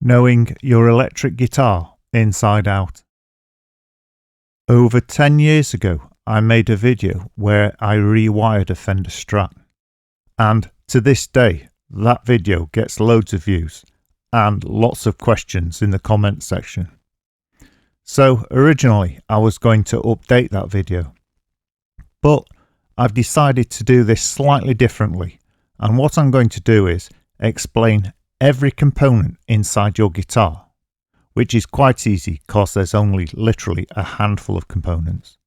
Knowing your electric guitar inside out. Over 10 years ago, I made a video where I rewired a Fender Strat, and to this day that video gets loads of views and lots of questions in the comment section. So originally I was going to update that video, but I've decided to do this slightly differently, and what I'm going to do is explain every component inside your guitar, which is quite easy because there's only literally a handful of components,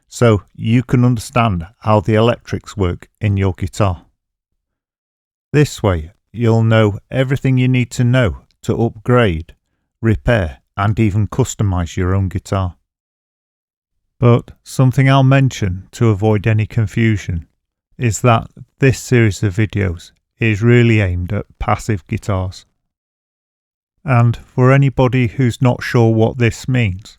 so you can understand how the electrics work in your guitar. This way you'll know everything you need to know to upgrade, repair and even customize your own guitar. But something I'll mention to avoid any confusion is that this series of videos is really aimed at passive guitars. And for anybody who's not sure what this means,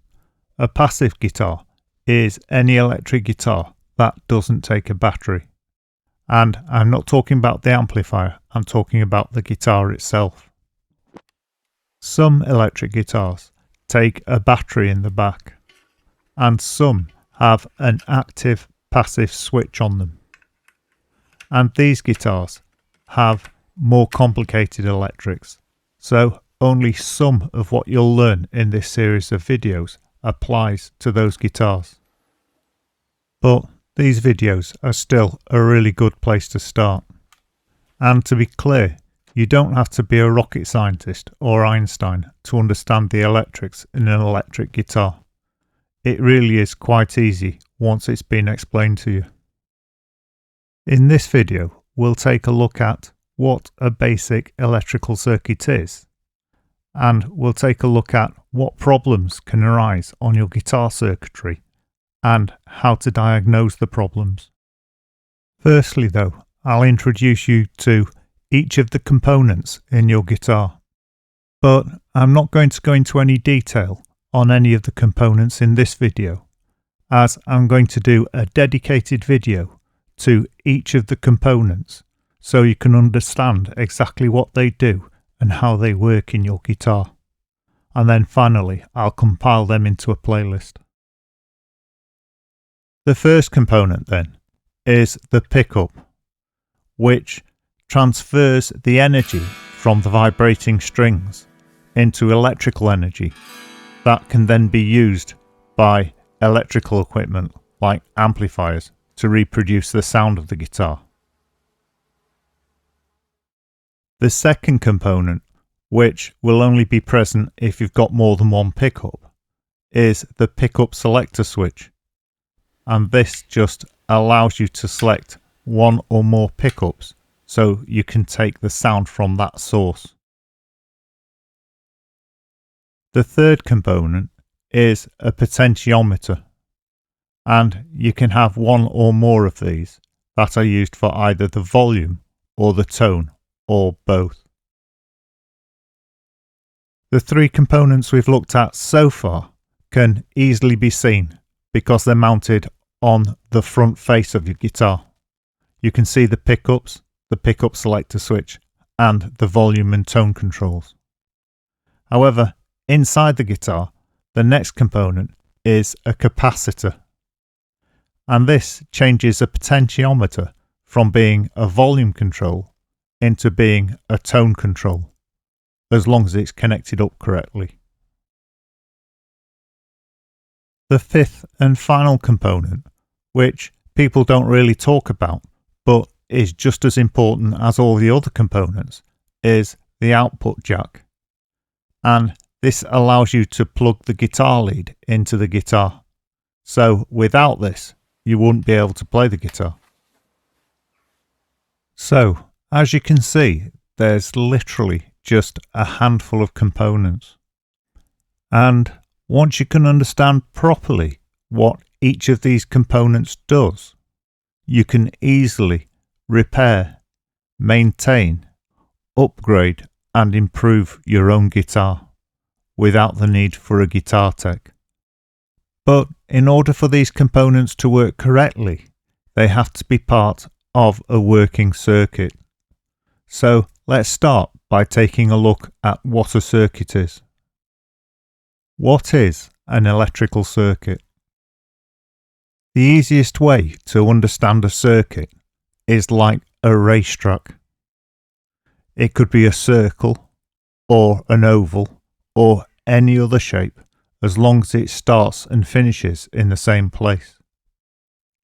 a passive guitar is any electric guitar that doesn't take a battery. And I'm not talking about the amplifier, I'm talking about the guitar itself. Some electric guitars take a battery in the back, and some have an active passive switch on them. And these guitars have more complicated electrics, so only some of what you'll learn in this series of videos applies to those guitars. But these videos are still a really good place to start. And to be clear, you don't have to be a rocket scientist or Einstein to understand the electrics in an electric guitar. It really is quite easy once it's been explained to you. In this video, we'll take a look at what a basic electrical circuit is, and we'll take a look at what problems can arise on your guitar circuitry and how to diagnose the problems. Firstly though, I'll introduce you to each of the components in your guitar, but I'm not going to go into any detail on any of the components in this video, as I'm going to do a dedicated video to each of the components so you can understand exactly what they do and how they work in your guitar. And then finally I'll compile them into a playlist. The first component then is the pickup, which transfers the energy from the vibrating strings into electrical energy that can then be used by electrical equipment like amplifiers to reproduce the sound of the guitar. The second component, which will only be present if you've got more than one pickup, is the pickup selector switch, and this just allows you to select one or more pickups so you can take the sound from that source. The third component is a potentiometer, and you can have one or more of these that are used for either the volume or the tone or both. The three components we've looked at so far can easily be seen because they're mounted on the front face of your guitar. You can see the pickups, the pickup selector switch and the volume and tone controls. However, inside the guitar, the next component is a capacitor, and this changes a potentiometer from being a volume control into being a tone control, as long as it's connected up correctly. The fifth and final component, which people don't really talk about but is just as important as all the other components, is the output jack, and this allows you to plug the guitar lead into the guitar, so without this you wouldn't be able to play the guitar. So as you can see, there's literally just a handful of components, and once you can understand properly what each of these components does, you can easily repair, maintain, upgrade and improve your own guitar without the need for a guitar tech. But in order for these components to work correctly, they have to be part of a working circuit. So Let's start by taking a look at what a circuit is. What is an electrical circuit? The easiest way to understand a circuit is like a racetrack. It could be a circle, or an oval, or any other shape, as long as it starts and finishes in the same place.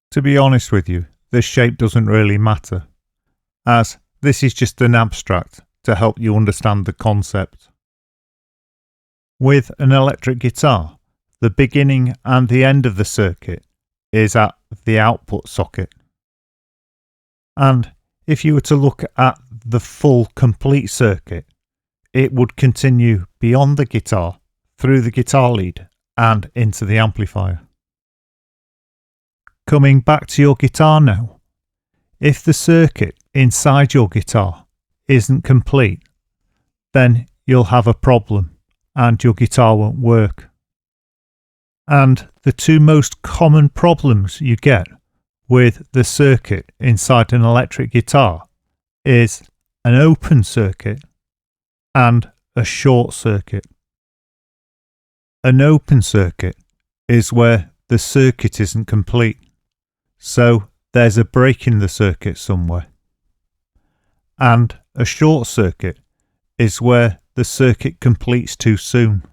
To be honest with you, this shape doesn't really matter, as this is just an abstract to help you understand the concept. With an electric guitar, the beginning and the end of the circuit is at the output socket. And if you were to look at the full complete circuit, it would continue beyond the guitar, through the guitar lead and into the amplifier. Coming back to your guitar now, if the circuit inside your guitar isn't complete, then you'll have a problem and your guitar won't work. And the two most common problems you get with the circuit inside an electric guitar is an open circuit and a short circuit. An open circuit is where the circuit isn't complete, so there's a break in the circuit somewhere. And a short circuit is where the circuit completes too soon.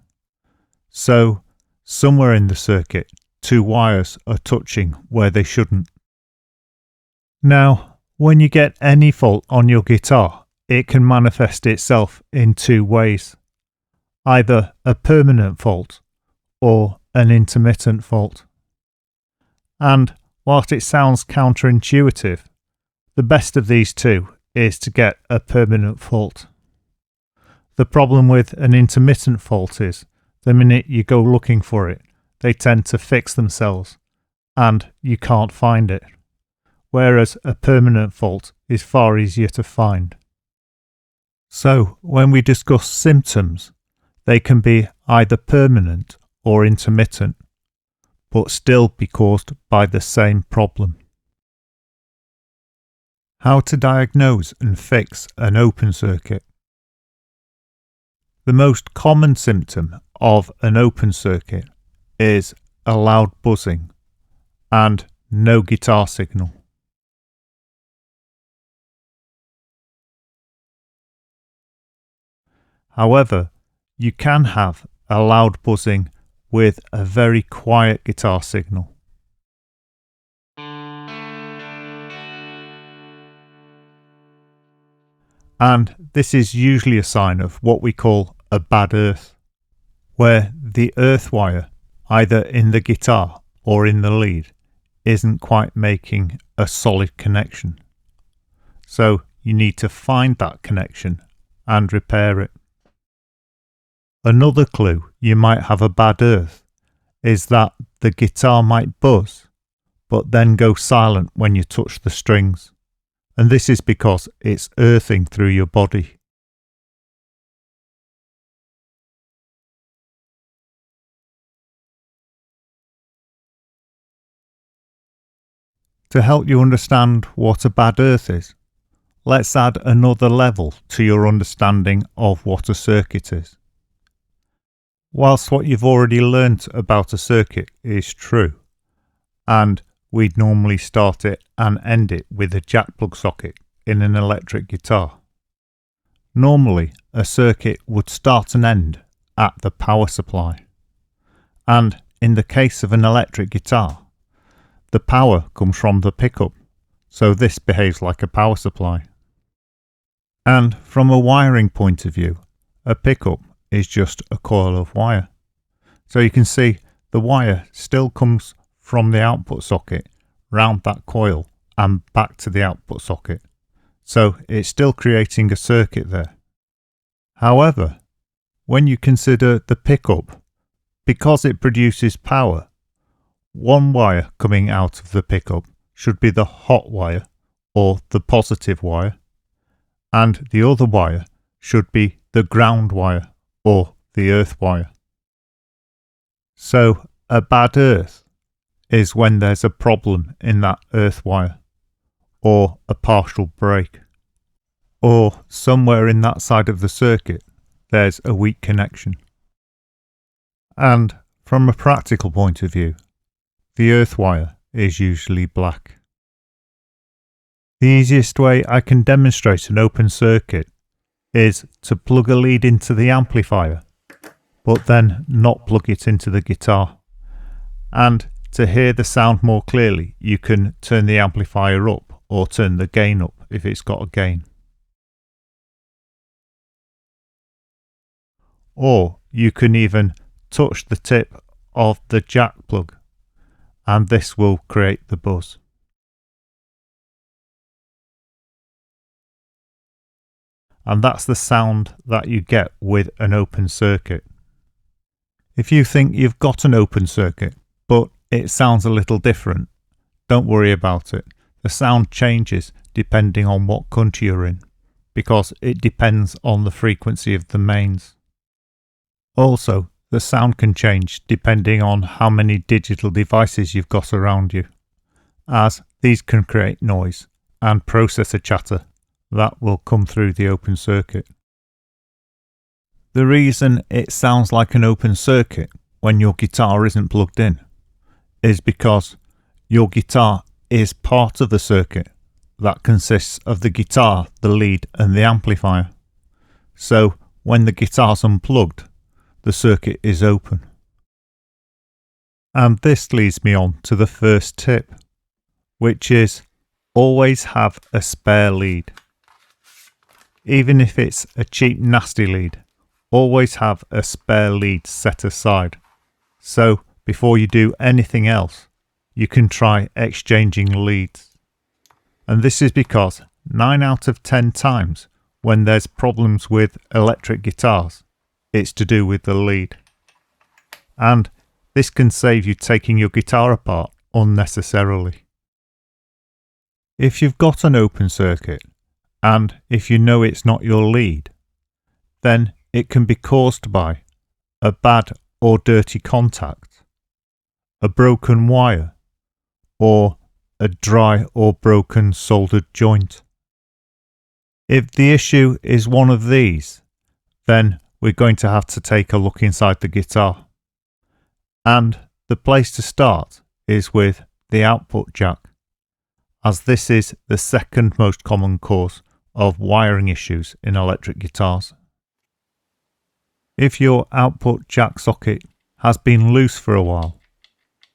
So somewhere in the circuit, two wires are touching where they shouldn't. Now, when you get any fault on your guitar, it can manifest itself in two ways. Either a permanent fault or an intermittent fault. And whilst it sounds counterintuitive, the best of these two is to get a permanent fault. The problem with an intermittent fault is the minute you go looking for it, they tend to fix themselves and you can't find it, whereas a permanent fault is far easier to find. So when we discuss symptoms, they can be either permanent or intermittent, but still be caused by the same problem. How to diagnose and fix an open circuit. The most common symptom of an open circuit is a loud buzzing and no guitar signal. However, you can have a loud buzzing with a very quiet guitar signal. And this is usually a sign of what we call a bad earth, where the earth wire, either in the guitar or in the lead, isn't quite making a solid connection. So you need to find that connection and repair it. Another clue you might have a bad earth is that the guitar might buzz, but then go silent when you touch the strings, and this is because it's earthing through your body. To help you understand what a bad earth is, let's add another level to your understanding of what a circuit is. Whilst what you've already learnt about a circuit is true, and we'd normally start it and end it with a jack plug socket in an electric guitar, normally a circuit would start and end at the power supply. And in the case of an electric guitar, the power comes from the pickup, so this behaves like a power supply. And from a wiring point of view, a pickup is just a coil of wire. So you can see the wire still comes from the output socket round that coil and back to the output socket. So it's still creating a circuit there. However, when you consider the pickup, because it produces power, one wire coming out of the pickup should be the hot wire or the positive wire, and the other wire should be the ground wire or the earth wire. So a bad earth is when there's a problem in that earth wire or a partial break. or somewhere in that side of the circuit there's a weak connection. And from a practical point of view, the earth wire is usually black. The easiest way I can demonstrate an open circuit is to plug a lead into the amplifier, but then not plug it into the guitar. And to hear the sound more clearly, you can turn the amplifier up or turn the gain up if it's got a gain. Or you can even touch the tip of the jack plug, and this will create the buzz. And that's the sound that you get with an open circuit. If you think you've got an open circuit, but it sounds a little different, don't worry about it. The sound changes depending on what country you're in, because it depends on the frequency of the mains. Also, the sound can change depending on how many digital devices you've got around you, as these can create noise and processor chatter that will come through the open circuit. The reason it sounds like an open circuit when your guitar isn't plugged in is because your guitar is part of the circuit that consists of the guitar, the lead and the amplifier. So when the guitar's unplugged, the circuit is open. And this leads me on to the first tip, which is always have a spare lead. Even if it's a cheap nasty lead, always have a spare lead set aside. So before you do anything else, you can try exchanging leads. And this is because 9 out of 10 times when there's problems with electric guitars, it's to do with the lead. And this can save you taking your guitar apart unnecessarily. If you've got an open circuit, and if you know it's not your lead, then it can be caused by a bad or dirty contact, a broken wire, or a dry or broken soldered joint. If the issue is one of these, then we're going to have to take a look inside the guitar. And the place to start is with the output jack, as this is the second most common cause of wiring issues in electric guitars. If your output jack socket has been loose for a while,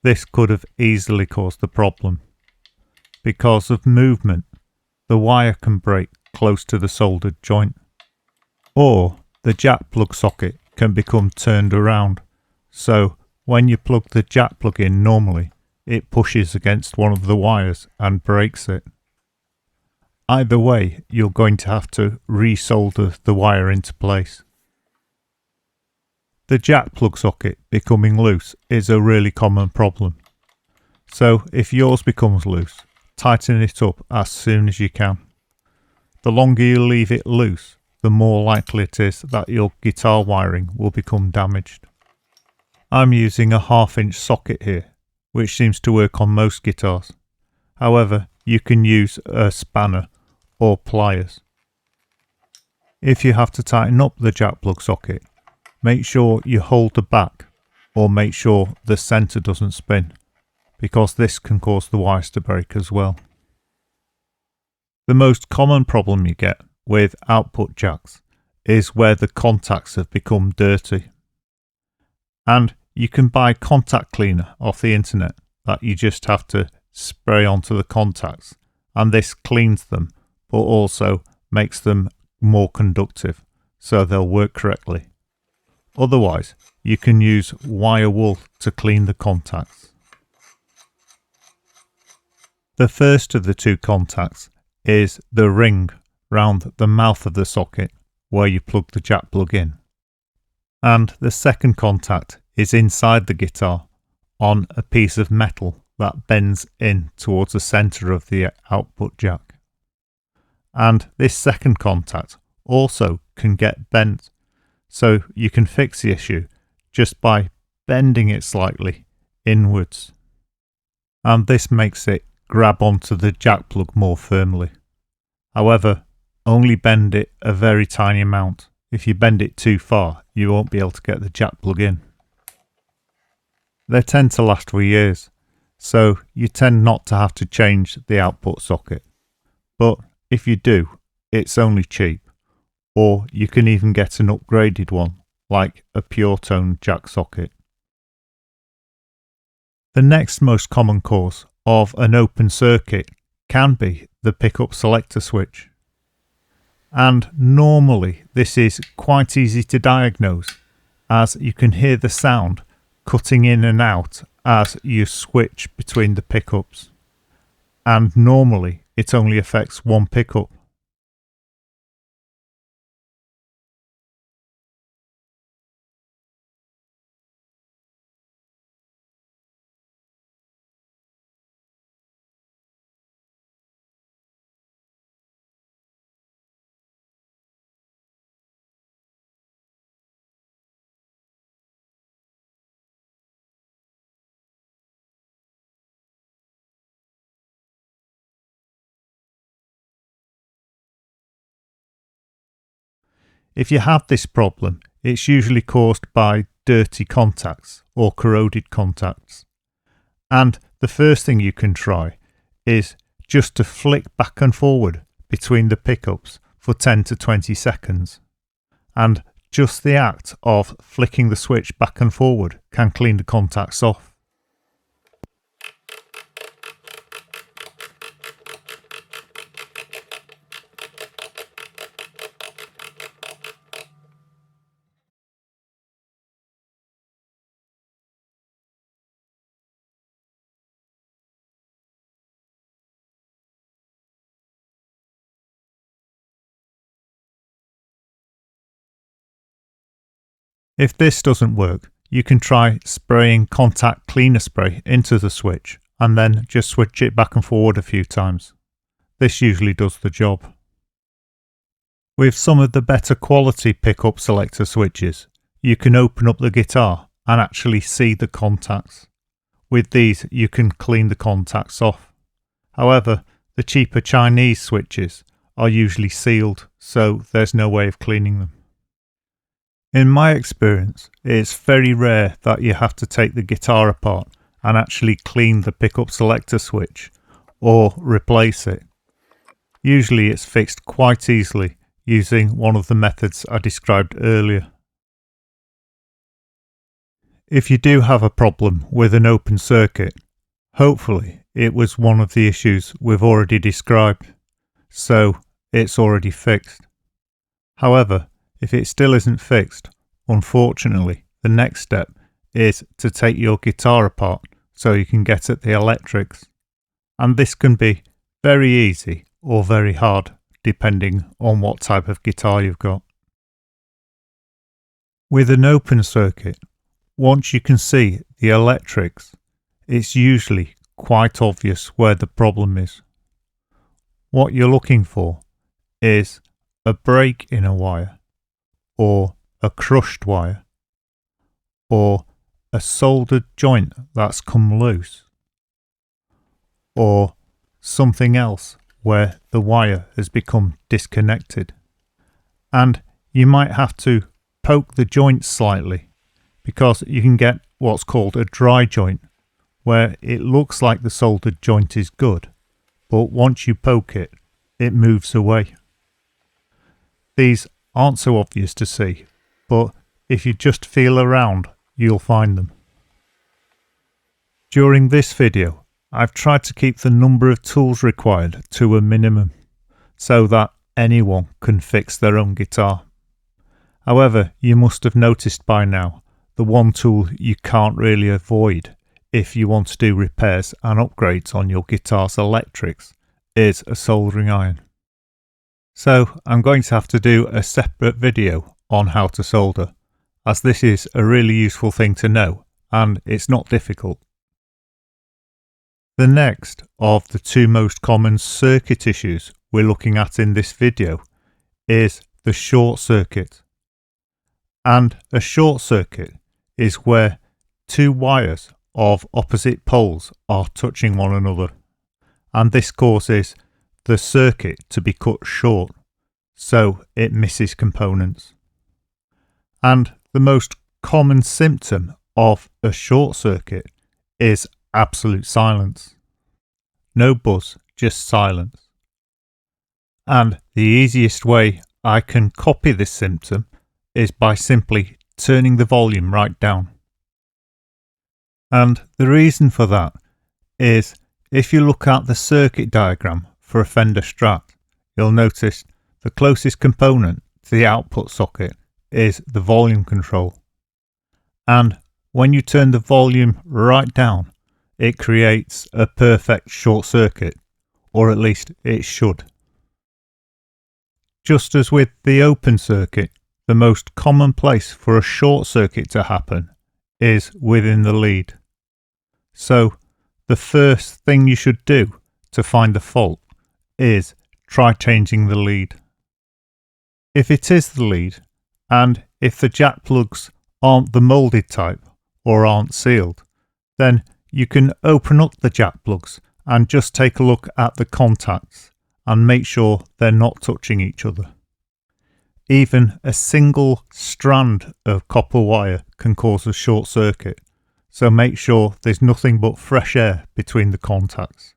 this could have easily caused the problem. Because of movement, the wire can break close to the soldered joint, or the jack plug socket can become turned around, so when you plug the jack plug in normally, it pushes against one of the wires and breaks it. Either way, you're going to have to re-solder the wire into place. The jack plug socket becoming loose is a really common problem. So if yours becomes loose, tighten it up as soon as you can. The longer you leave it loose, the more likely it is that your guitar wiring will become damaged. I'm using a 1/2 inch socket here, which seems to work on most guitars. However, you can use a spanner or pliers. If you have to tighten up the jack plug socket, make sure you hold the back or make sure the centre doesn't spin, because this can cause the wires to break as well. The most common problem you get with output jacks is where the contacts have become dirty. And you can buy contact cleaner off the internet that you just have to spray onto the contacts, and this cleans them but also makes them more conductive so they'll work correctly. Otherwise, you can use wire wool to clean the contacts. The first of the two contacts is the ring round the mouth of the socket where you plug the jack plug in. And the second contact is inside the guitar on a piece of metal that bends in towards the centre of the output jack. And this second contact also can get bent, so you can fix the issue just by bending it slightly inwards. And this makes it grab onto the jack plug more firmly. However, only bend it a very tiny amount. If you bend it too far, you won't be able to get the jack plug in. They tend to last for years, so you tend not to have to change the output socket. But if you do, it's only cheap, or you can even get an upgraded one, like a pure tone jack socket. The next most common cause of an open circuit can be the pickup selector switch. And normally this is quite easy to diagnose, as you can hear the sound cutting in and out as you switch between the pickups. And normally it only affects one pickup. If you have this problem, it's usually caused by dirty contacts or corroded contacts. And the first thing you can try is just to flick back and forward between the pickups for 10 to 20 seconds. And just the act of flicking the switch back and forward can clean the contacts off. If this doesn't work, you can try spraying contact cleaner spray into the switch and then just switch it back and forward a few times. This usually does the job. With some of the better quality pickup selector switches, you can open up the guitar and actually see the contacts. With these, you can clean the contacts off. However, the cheaper Chinese switches are usually sealed, so there's no way of cleaning them. In my experience, it's very rare that you have to take the guitar apart and actually clean the pickup selector switch or replace it. Usually it's fixed quite easily using one of the methods I described earlier. If you do have a problem with an open circuit, hopefully it was one of the issues we've already described, so it's already fixed. However, if it still isn't fixed, unfortunately, the next step is to take your guitar apart so you can get at the electrics. And this can be very easy or very hard, depending on what type of guitar you've got. With an open circuit, once you can see the electrics, it's usually quite obvious where the problem is. What you're looking for is a break in a wire, or a crushed wire, or a soldered joint that's come loose, or something else where the wire has become disconnected. And you might have to poke the joint slightly, because you can get what's called a dry joint, where it looks like the soldered joint is good, but once you poke it, it moves away. These aren't so obvious to see, but if you just feel around, you'll find them. During this video, I've tried to keep the number of tools required to a minimum, so that anyone can fix their own guitar. However, you must have noticed by now, the one tool you can't really avoid if you want to do repairs and upgrades on your guitar's electrics is a soldering iron. So I'm going to have to do a separate video on how to solder, as this is a really useful thing to know and it's not difficult. The next of the two most common circuit issues we're looking at in this video is the short circuit. And a short circuit is where two wires of opposite poles are touching one another, and this causes the circuit to be cut short, so it misses components. And the most common symptom of a short circuit is absolute silence. No buzz, just silence. And the easiest way I can copy this symptom is by simply turning the volume right down. And the reason for that is if you look at the circuit diagram for a Fender Strat, you'll notice the closest component to the output socket is the volume control. And when you turn the volume right down, it creates a perfect short circuit, or at least it should. Just as with the open circuit, the most common place for a short circuit to happen is within the lead. So the first thing you should do to find the fault is try changing the lead. If it is the lead, and if the jack plugs aren't the moulded type or aren't sealed, then you can open up the jack plugs and just take a look at the contacts and make sure they're not touching each other. Even a single strand of copper wire can cause a short circuit, so make sure there's nothing but fresh air between the contacts.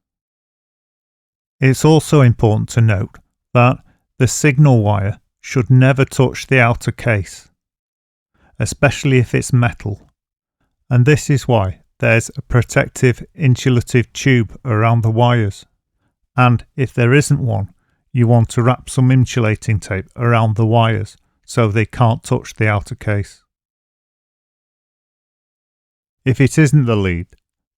It's also important to note that the signal wire should never touch the outer case, especially if it's metal, and this is why there's a protective insulative tube around the wires, and if there isn't one, you want to wrap some insulating tape around the wires so they can't touch the outer case. If it isn't the lead,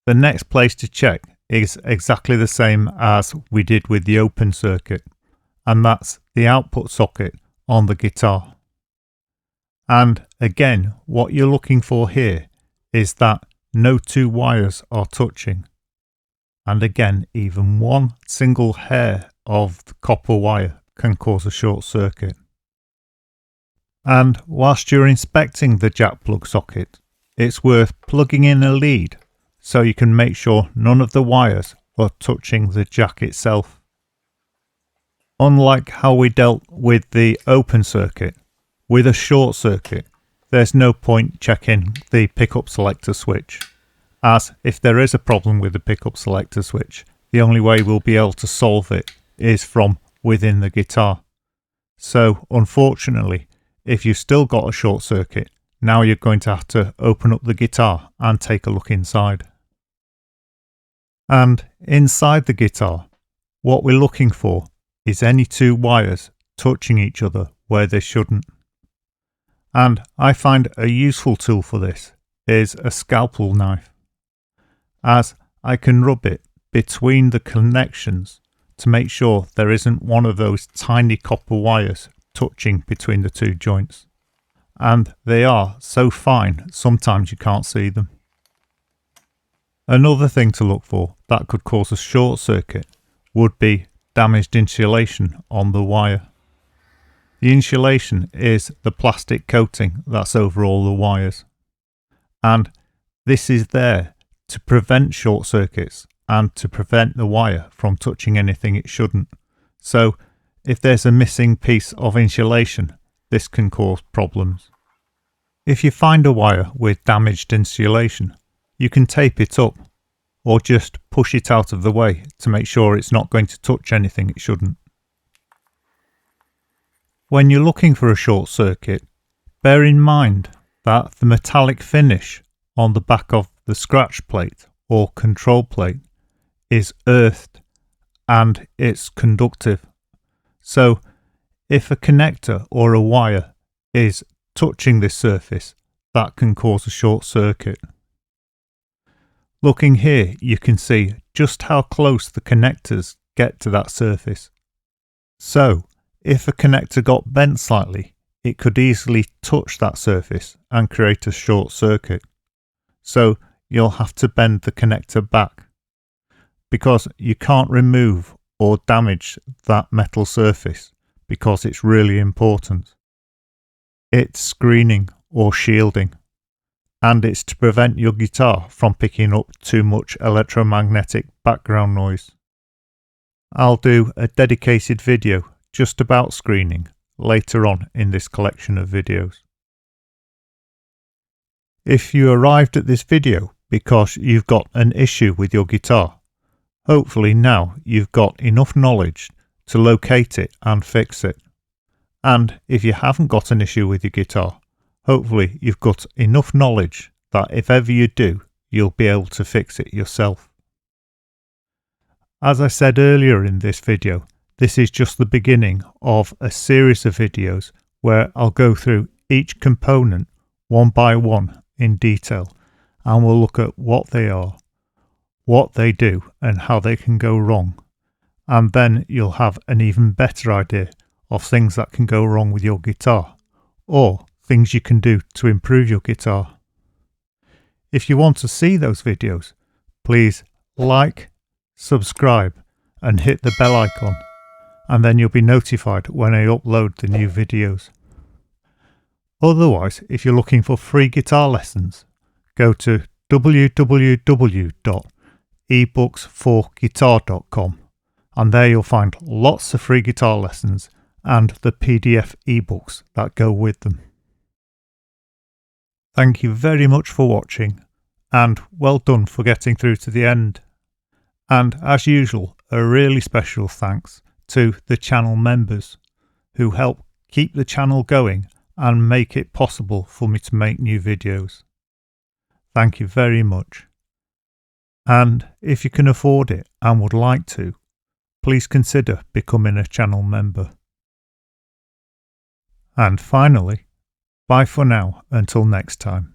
the next place to check is exactly the same as we did with the open circuit, and that's the output socket on the guitar. And again, what you're looking for here is that no two wires are touching. And again, even one single hair of the copper wire can cause a short circuit. And whilst you're inspecting the jack plug socket, it's worth plugging in a lead so you can make sure none of the wires are touching the jack itself. Unlike how we dealt with the open circuit, with a short circuit, there's no point checking the pickup selector switch, as if there is a problem with the pickup selector switch, the only way we'll be able to solve it is from within the guitar. So unfortunately, if you've still got a short circuit, now you're going to have to open up the guitar and take a look inside. And inside the guitar, what we're looking for is any two wires touching each other where they shouldn't. And I find a useful tool for this is a scalpel knife, as I can rub it between the connections to make sure there isn't one of those tiny copper wires touching between the two joints. And they are so fine, sometimes you can't see them. Another thing to look for that could cause a short circuit would be damaged insulation on the wire. The insulation is the plastic coating that's over all the wires, and this is there to prevent short circuits and to prevent the wire from touching anything it shouldn't. So if there's a missing piece of insulation, this can cause problems. If you find a wire with damaged insulation, you can tape it up or just push it out of the way to make sure it's not going to touch anything it shouldn't. When you're looking for a short circuit, bear in mind that the metallic finish on the back of the scratch plate or control plate is earthed and it's conductive. So if a connector or a wire is touching this surface, that can cause a short circuit. Looking here, you can see just how close the connectors get to that surface. So if a connector got bent slightly, it could easily touch that surface and create a short circuit. So you'll have to bend the connector back, because you can't remove or damage that metal surface because it's really important. It's screening or shielding, and it's to prevent your guitar from picking up too much electromagnetic background noise. I'll do a dedicated video just about screening later on in this collection of videos. If you arrived at this video because you've got an issue with your guitar, hopefully now you've got enough knowledge to locate it and fix it. And if you haven't got an issue with your guitar, hopefully you've got enough knowledge that if ever you do, you'll be able to fix it yourself. As I said earlier in this video, this is just the beginning of a series of videos where I'll go through each component one by one in detail, and we'll look at what they are, what they do, and how they can go wrong. And then you'll have an even better idea of things that can go wrong with your guitar, or things you can do to improve your guitar. If you want to see those videos, please like, subscribe, and hit the bell icon, and then you'll be notified when I upload the new videos. Otherwise, if you're looking for free guitar lessons, go to www.ebooksforguitar.com, and there you'll find lots of free guitar lessons and the PDF ebooks that go with them. Thank you very much for watching, and well done for getting through to the end. And as usual, a really special thanks to the channel members who help keep the channel going and make it possible for me to make new videos. Thank you very much. And if you can afford it and would like to, please consider becoming a channel member. And finally, bye for now until next time.